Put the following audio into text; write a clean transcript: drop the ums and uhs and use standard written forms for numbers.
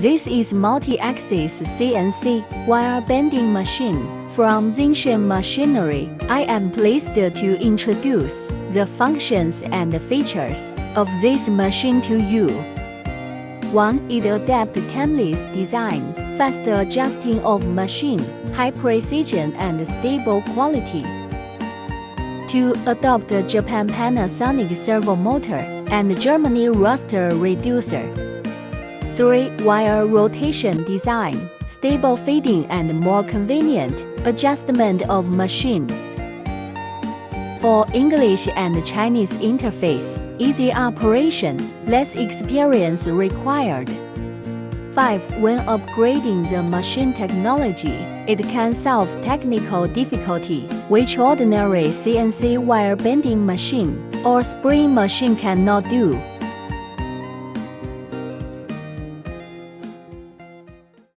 This is multi-axis CNC wire bending machine from Xinshan Machinery. I am pleased to introduce the functions and features of this machine to you. 1. It adapts canvas design, fast adjusting of machine, high precision and stable quality. 2. Adopt Japan Panasonic servo motor and Germany raster reducer. 3. Wire rotation design, stable feeding and more convenient adjustment of machine. 4. English and Chinese interface, easy operation, less experience required. 5. When upgrading the machine technology, it can solve technical difficulty, which ordinary CNC wire bending machine or spring machine cannot do.